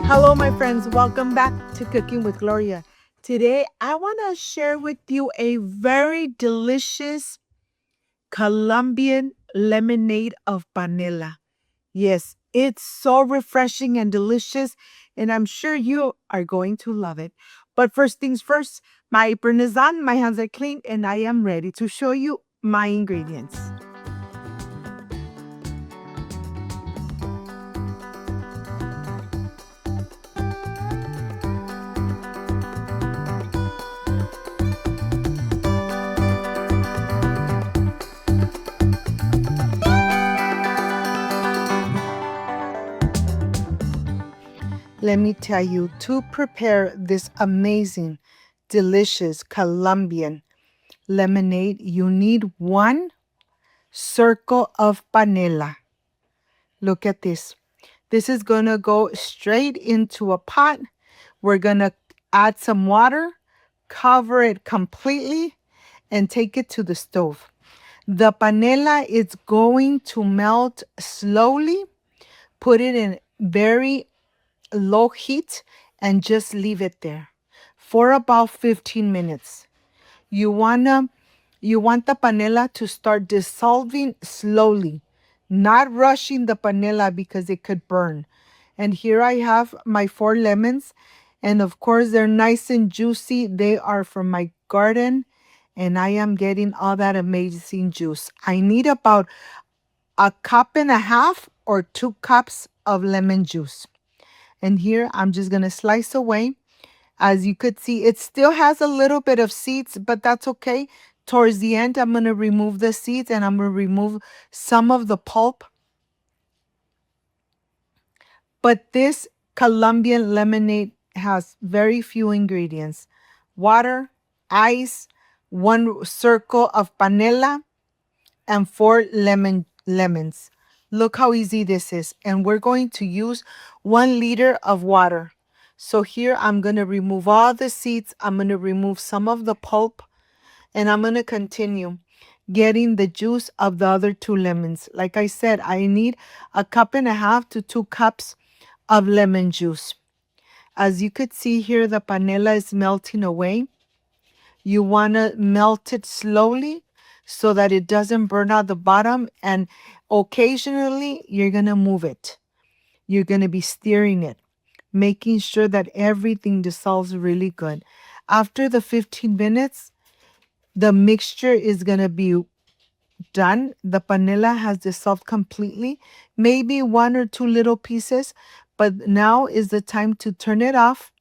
Hello, my friends. Welcome back to Cooking with Gloria. Today, I want to share with you a very delicious Colombian lemonade of panela. Yes, it's so refreshing and delicious, and I'm sure you are going to love it. But first things first, my apron is on, my hands are clean, and I am ready to show you my ingredients. Let me tell you, to prepare this amazing, delicious Colombian lemonade, you need one circle of panela. Look at this. This is going to go straight into a pot. We're going to add some water, cover it completely, and take it to the stove. The panela is going to melt slowly. Put it in very low heat and just leave it there for about 15 minutes. You wanna you want the panela to start dissolving slowly, not rushing the panela because it could burn. And here I have my 4 lemons, and of course they're nice and juicy. They are from my garden, and I am getting all that amazing juice. I need about a cup and a half or 2 cups of lemon juice. And here I'm just gonna slice away. As you could see, it still has a little bit of seeds, but that's okay. Towards the end, I'm gonna remove the seeds and I'm gonna remove some of the pulp. But this Colombian lemonade has very few ingredients: water, ice, one circle of panela, and 4 lemons. Look how easy this is. And we're going to use 1 liter of water. So here I'm going to remove all the seeds. I'm going to remove some of the pulp. And I'm going to continue getting the juice of the other 2 lemons. Like I said, I need a cup and a half to 2 cups of lemon juice. As you could see here, the panela is melting away. You want to melt it slowly so that it doesn't burn out the bottom. And occasionally, you're going to move it. You're going to be stirring it, making sure that everything dissolves really good. After the 15 minutes, the mixture is going to be done. The panela has dissolved completely, maybe 1 or 2 little pieces, but now is the time to turn it off,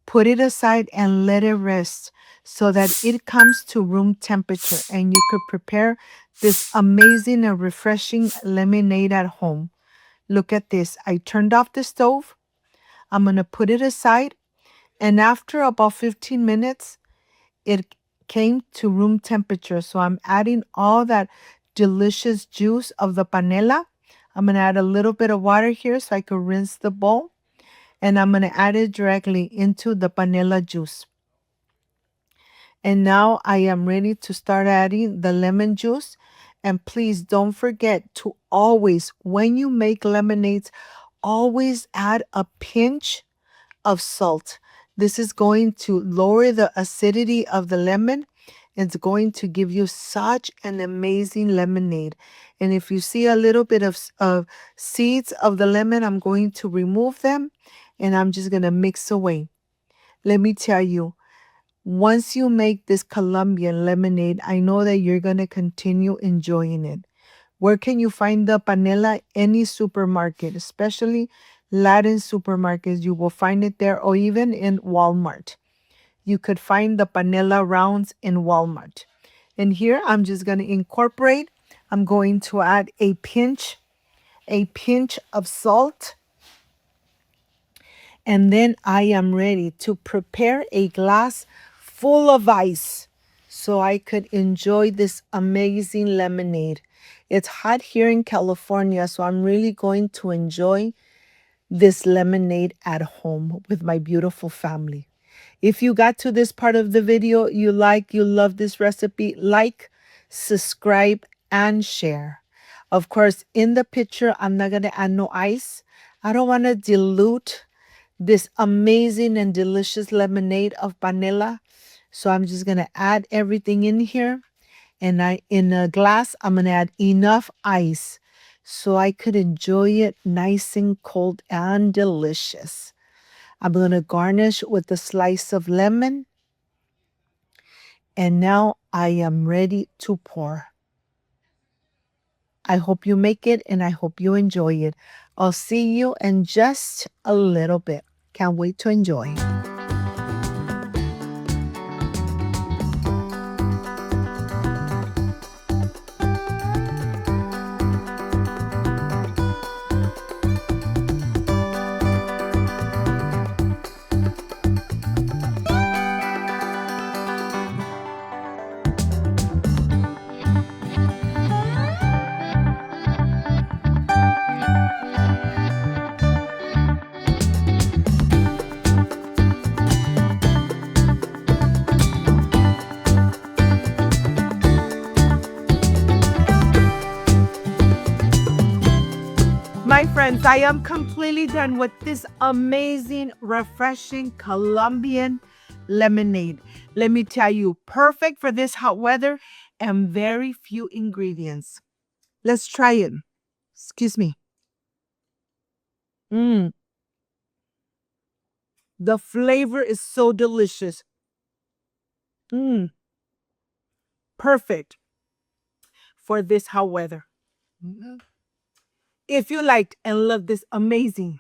put it aside, and let it rest so that it comes to room temperature and you could prepare this amazing and refreshing lemonade at home. Look at this. I turned off the stove. I'm going to put it aside. And after about 15 minutes, it came to room temperature. So I'm adding all that delicious juice of the panela. I'm going to add a little bit of water here so I can rinse the bowl. And I'm going to add it directly into the panela juice. And now I am ready to start adding the lemon juice. And please don't forget to always, when you make lemonades, always add a pinch of salt. This is going to lower the acidity of the lemon. It's going to give you such an amazing lemonade. And if you see a little bit of seeds of the lemon, I'm going to remove them and I'm just going to mix away. Let me tell you, once you make this Colombian lemonade, I know that you're going to continue enjoying it. Where can you find the panela? Any supermarket, especially Latin supermarkets. You will find it there, or even in Walmart. You could find the panela rounds in Walmart. And here I'm just going to incorporate. I'm going to add a pinch of salt. And then I am ready to prepare a glass full of ice so I could enjoy this amazing lemonade. It's hot here in California, so I'm really going to enjoy this lemonade at home with my beautiful family. If you got to this part of the video, you love this recipe, like, subscribe, and share. Of course, in the picture, I'm not going to add no ice. I don't want to dilute this amazing and delicious lemonade of Panela. So I'm just gonna add everything in here. And in a glass, I'm gonna add enough ice so I could enjoy it nice and cold and delicious. I'm gonna garnish with a slice of lemon. And now I am ready to pour. I hope you make it and I hope you enjoy it. I'll see you in just a little bit. Can't wait to enjoy. My friends, I am completely done with this amazing, refreshing Colombian lemonade. Let me tell you, perfect for this hot weather and very few ingredients. Let's try it. Excuse me. Mm, the flavor is so delicious. Mm, perfect for this hot weather. If you liked and love this amazing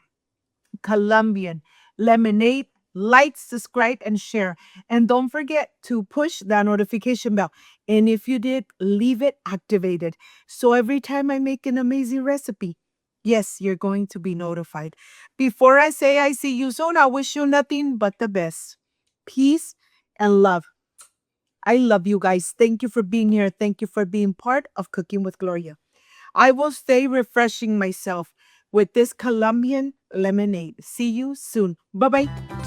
Colombian lemonade, like, subscribe, and share. And don't forget to push that notification bell. And if you did, leave it activated. So every time I make an amazing recipe, yes, you're going to be notified. Before I say I see you soon, I wish you nothing but the best. Peace and love. I love you guys. Thank you for being here. Thank you for being part of Cooking with Gloria. I will stay refreshing myself with this Colombian lemonade. See you soon. Bye bye.